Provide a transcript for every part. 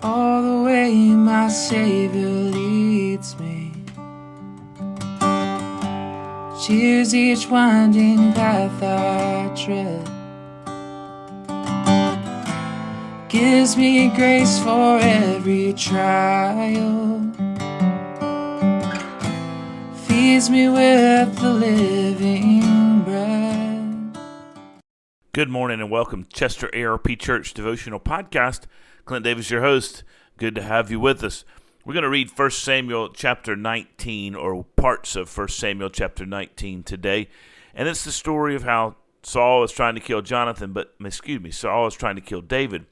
all the way my Savior leads me. Cheers each winding path I tread, gives me grace for every trial, feeds me with the living bread. Good morning and welcome to Chester ARP Church Devotional Podcast. Clint Davis, your host. Good to have you with us. We're going to read 1 Samuel chapter 19, or parts of 1 Samuel chapter 19 today. And it's the story of how Saul is trying to kill Saul is trying to kill David.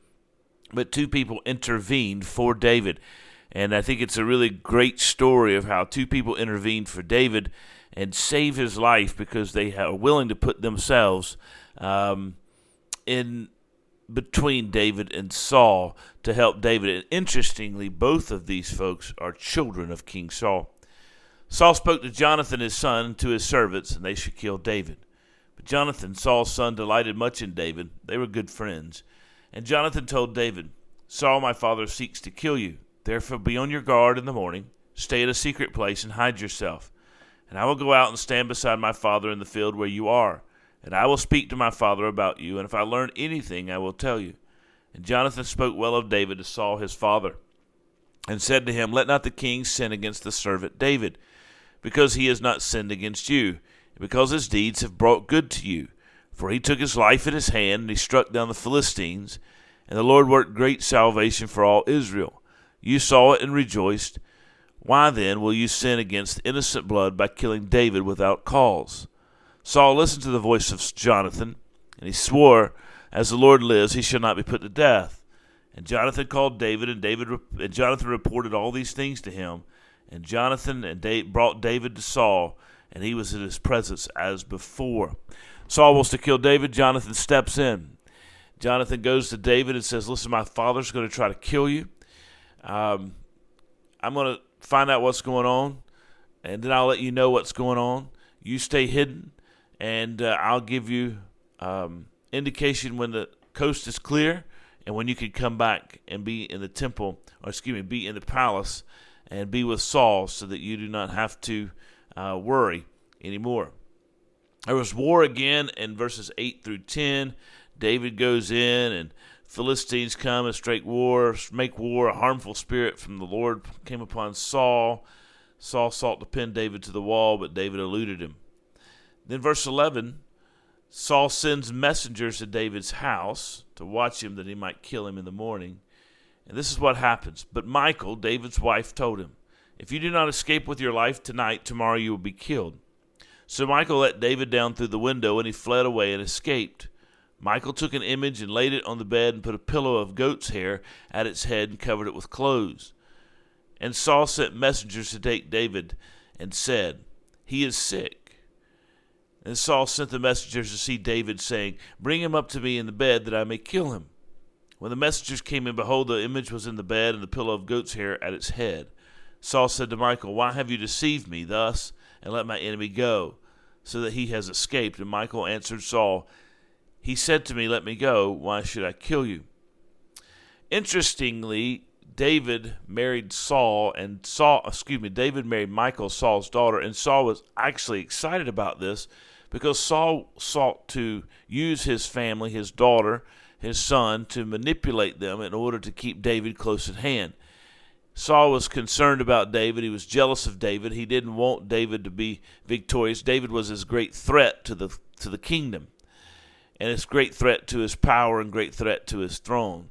But two people intervened for David. And I think it's a really great story of how two people intervened for David and save his life because they are willing to put themselves in between David and Saul to help David. And interestingly, both of these folks are children of King Saul. Saul spoke to Jonathan his son and to his servants, and they should kill David. But Jonathan, Saul's son, delighted much in David. They were good friends. And Jonathan told David, Saul, my father, seeks to kill you. Therefore be on your guard in the morning. Stay at a secret place and hide yourself. And I will go out and stand beside my father in the field where you are. And I will speak to my father about you, and if I learn anything, I will tell you. And Jonathan spoke well of David to Saul his father, and said to him, Let not the king sin against the servant David, because he has not sinned against you, and because his deeds have brought good to you. For he took his life in his hand, and he struck down the Philistines, and the Lord worked great salvation for all Israel. You saw it and rejoiced. Why then will you sin against innocent blood by killing David without cause? Saul listened to the voice of Jonathan, and he swore, As the Lord lives, he shall not be put to death. And Jonathan called David, and Jonathan reported all these things to him. And Jonathan brought David to Saul, and he was in his presence as before. Saul wants to kill David. Jonathan steps in. Jonathan goes to David and says, Listen, my father's going to try to kill you. I'm going to find out what's going on, and then I'll let you know what's going on. You stay hidden. And I'll give you indication when the coast is clear and when you can come back and be in be in the palace and be with Saul so that you do not have to worry anymore. There was war again in verses 8 through 10. David goes in and Philistines come and make war. A harmful spirit from the Lord came upon Saul. Saul sought to pin David to the wall, but David eluded him. Then verse 11, Saul sends messengers to David's house to watch him that he might kill him in the morning. And this is what happens. But Michal, David's wife, told him, If you do not escape with your life tonight, tomorrow you will be killed. So Michal let David down through the window, and he fled away and escaped. Michal took an image and laid it on the bed and put a pillow of goat's hair at its head and covered it with clothes. And Saul sent messengers to take David and said, He is sick. And Saul sent the messengers to see David, saying, Bring him up to me in the bed, that I may kill him. When the messengers came in, behold, the image was in the bed, and the pillow of goat's hair at its head. Saul said to Michal, Why have you deceived me thus, and let my enemy go, so that he has escaped? And Michal answered Saul, He said to me, Let me go. Why should I kill you? Interestingly, David married David married Michal, Saul's daughter, and Saul was actually excited about this because Saul sought to use his family, his daughter, his son, to manipulate them in order to keep David close at hand. Saul was concerned about David. He was jealous of David. He didn't want David to be victorious. David was his great threat to the kingdom, and his great threat to his power and great threat to his throne.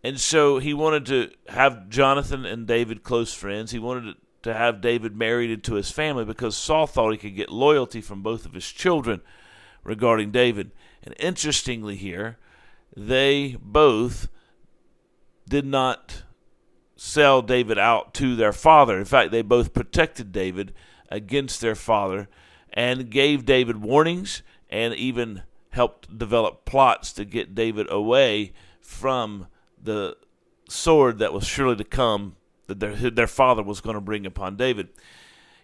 And so he wanted to have Jonathan and David close friends. He wanted to have David married into his family because Saul thought he could get loyalty from both of his children regarding David. And interestingly here, they both did not sell David out to their father. In fact, they both protected David against their father and gave David warnings and even helped develop plots to get David away from the sword that was surely to come, that their father was going to bring upon David.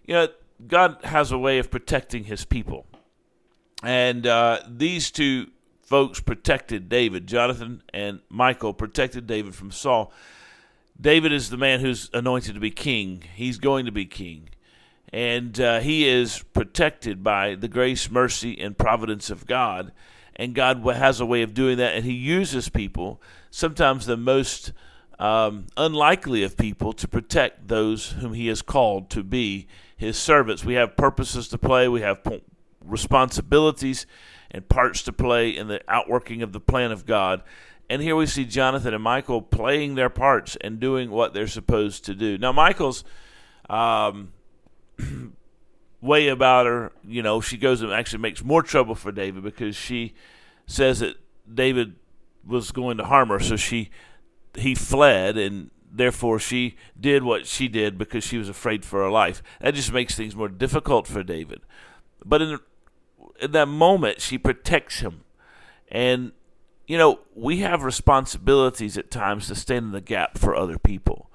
You know, God has a way of protecting his people. And these two folks protected David. Jonathan and Michal protected David from Saul. David is the man who's anointed to be king. He's going to be king. And he is protected by the grace, mercy, and providence of God. And God has a way of doing that, and he uses people, sometimes the most unlikely of people, to protect those whom he has called to be his servants. We have purposes to play. We have responsibilities and parts to play in the outworking of the plan of God. And here we see Jonathan and Michal playing their parts and doing what they're supposed to do. Now, Michal's way about her, she goes and actually makes more trouble for David, because she says that David was going to harm her, so he fled, and therefore she did what she did because she was afraid for her life. That just makes things more difficult for David. But in that moment, she protects him. And, we have responsibilities at times to stand in the gap for other people.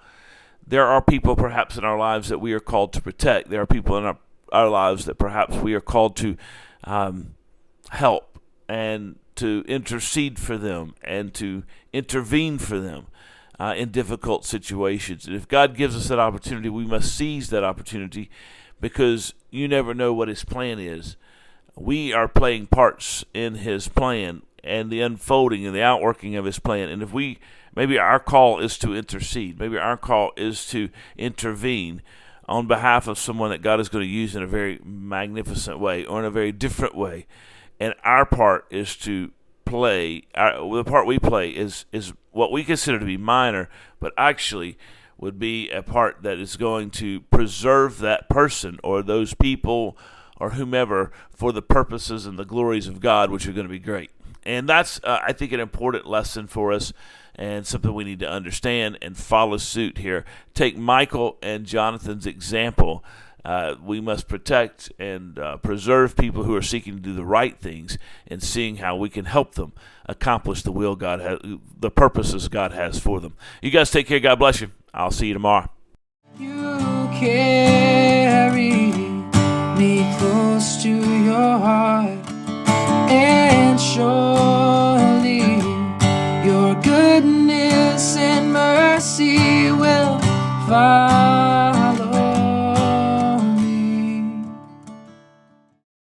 There are people perhaps in our lives that we are called to protect. There are people in our lives that perhaps we are called to help and to intercede for them and to intervene for them in difficult situations. And if God gives us that opportunity, we must seize that opportunity, because you never know what his plan is. We are playing parts in his plan and the unfolding and the outworking of his plan. And if maybe our call is to intercede, maybe our call is to intervene on behalf of someone that God is going to use in a very magnificent way or in a very different way. And our part is to play, the part we play is what we consider to be minor, but actually would be a part that is going to preserve that person or those people or whomever for the purposes and the glories of God, which are going to be great. And that's, I think, an important lesson for us, and something we need to understand and follow suit here. Take Michal and Jonathan's example. We must protect and preserve people who are seeking to do the right things, and seeing how we can help them accomplish the will God has, the purposes God has for them. You guys take care. God bless you. I'll see you tomorrow. You carry me close to your heart, and surely your goodness and mercy will follow.